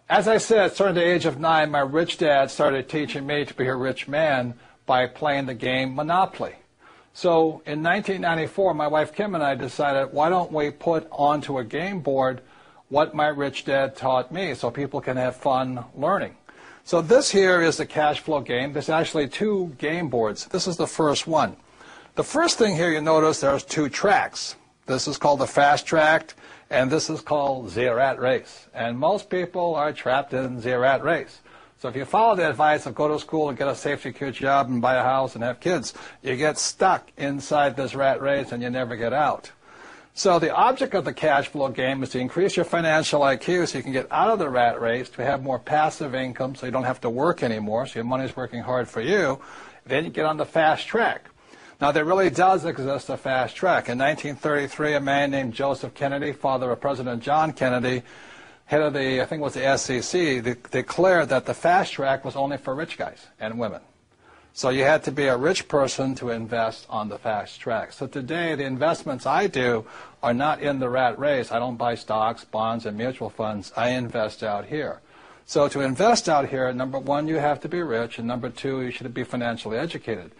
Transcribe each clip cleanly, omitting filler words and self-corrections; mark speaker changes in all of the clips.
Speaker 1: As I said, starting at the age of 9, my rich dad started teaching me to be a rich man by playing the game Monopoly. So in 1994, my wife Kim and I decided, why don't we put onto a game board what my rich dad taught me so people can have fun learning. So this here is the cash flow game. There's actually 2 game boards. This is the first one. The first thing here you notice there's 2 tracks. This is called the fast track, and this is called the rat race. And most people are trapped in the rat race. So if you follow the advice of go to school and get a safe, secure job and buy a house and have kids, you get stuck inside this rat race and you never get out. So the object of the cash flow game is to increase your financial IQ so you can get out of the rat race, to have more passive income so you don't have to work anymore, so your money's working hard for you. Then you get on the fast track. Now, there really does exist a fast track. In 1933, a man named Joseph Kennedy, father of President John Kennedy, head of the, I think it was the SEC, declared that the fast track was only for rich guys and women. So you had to be a rich person to invest on the fast track. So today, the investments I do are not in the rat race. I don't buy stocks, bonds, and mutual funds. I invest out here. So to invest out here, number 1, you have to be rich, and number 2, you should be financially educated.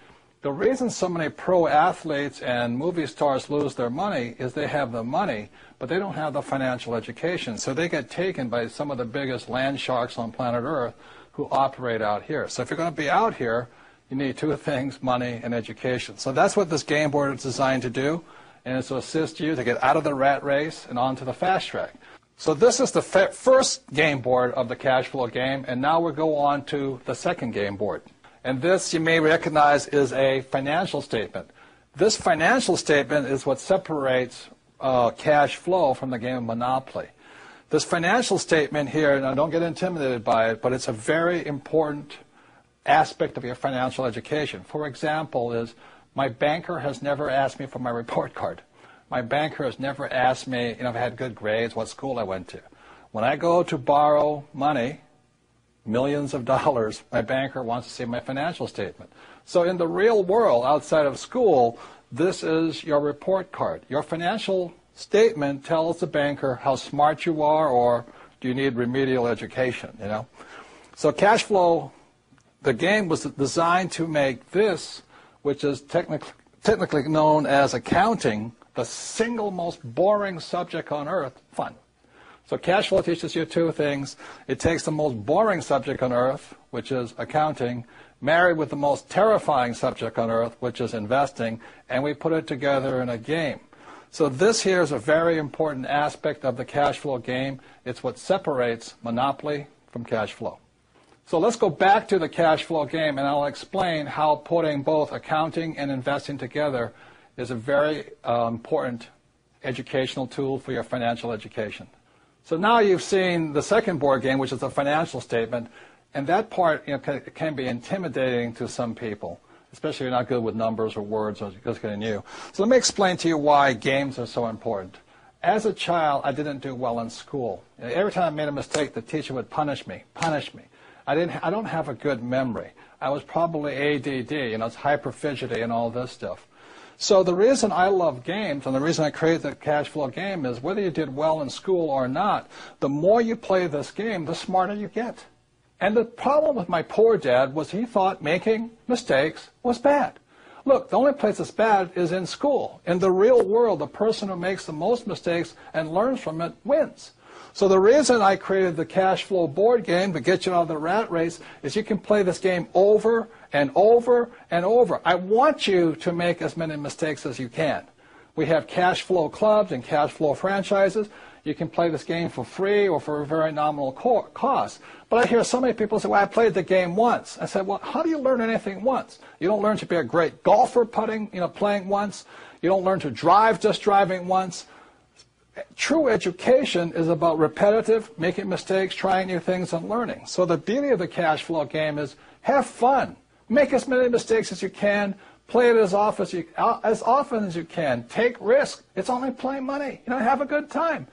Speaker 1: The reason so many pro athletes and movie stars lose their money is they have the money, but they don't have the financial education. So they get taken by some of the biggest land sharks on planet Earth who operate out here. So if you're going to be out here, you need 2 things, money and education. So that's what this game board is designed to do, and it's to assist you to get out of the rat race and onto the fast track. So this is the first game board of the cash flow game, and now we'll go on to the second game board. And this, you may recognize, is a financial statement. This financial statement is what separates cash flow from the game of Monopoly. This financial statement here, now don't get intimidated by it, but it's a very important aspect of your financial education. For example, is my banker has never asked me for my report card. My banker has never asked me, if I had good grades, what school I went to. When I go to borrow money, millions of dollars, my banker wants to see my financial statement. So in the real world, outside of school, this is your report card. Your financial statement tells the banker how smart you are, or do you need remedial education, So cash flow, the game was designed to make this, which is technically known as accounting, the single most boring subject on earth, fun. So cash flow teaches you 2 things. It takes the most boring subject on earth, which is accounting, married with the most terrifying subject on earth, which is investing, and we put it together in a game. So this here is a very important aspect of the cash flow game. It's what separates Monopoly from cash flow. So let's go back to the cash flow game, and I'll explain how putting both accounting and investing together is a very important educational tool for your financial education. So now you've seen the second board game, which is a financial statement, and that part can be intimidating to some people, especially if you're not good with numbers or words or just getting new. So let me explain to you why games are so important. As a child, I didn't do well in school. Every time I made a mistake, the teacher would punish me. I don't have a good memory. I was probably ADD, it's hyperfidgety and all this stuff. So the reason I love games and the reason I created the cash flow game is whether you did well in school or not, the more you play this game, the smarter you get. And the problem with my poor dad was he thought making mistakes was bad. Look, the only place it's bad is in school. In the real world, the person who makes the most mistakes and learns from it wins. So the reason I created the cash flow board game to get you out of the rat race is you can play this game over and over and over. I want you to make as many mistakes as you can. We have cash flow clubs and cash flow franchises. You can play this game for free or for a very nominal cost. But I hear so many people say, well, I played the game once. I said, well, how do you learn anything once? You don't learn to be a great golfer playing once. You don't learn to drive just driving once. True education is about repetitive, making mistakes, trying new things, and learning. So the beauty of the cash flow game is have fun. Make as many mistakes as you can. Play it as often as you can. Take risks. It's only playing money. Have a good time.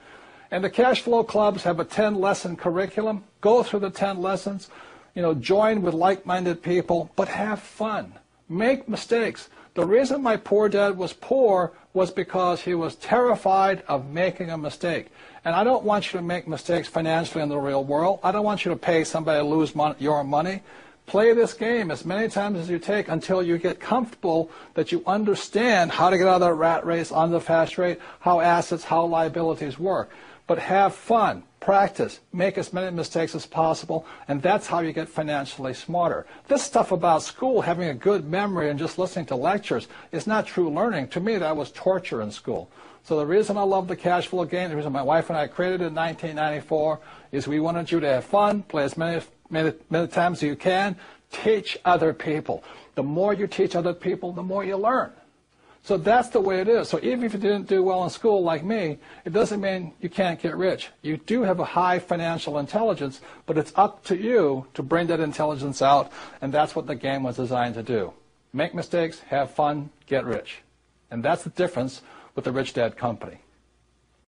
Speaker 1: And the cash flow clubs have a 10-lesson curriculum. Go through the 10 lessons. Join with like-minded people, but have fun. Make mistakes. The reason my poor dad was poor was because he was terrified of making a mistake. And I don't want you to make mistakes financially in the real world. I don't want you to pay somebody to lose your money. Play this game as many times as you take until you get comfortable that you understand how to get out of that rat race on the fast rate, how assets, how liabilities work. But have fun, practice, make as many mistakes as possible, and that's how you get financially smarter. This stuff about school, having a good memory and just listening to lectures, is not true learning. To me, that was torture in school. So the reason I love the cash flow game, the reason my wife and I created it in 1994, is we wanted you to have fun, play as many times as you can, teach other people. The more you teach other people, the more you learn. So that's the way it is. So even if you didn't do well in school like me, it doesn't mean you can't get rich. You do have a high financial intelligence, but it's up to you to bring that intelligence out, and that's what the game was designed to do. Make mistakes, have fun, get rich. And that's the difference with the Rich Dad Company.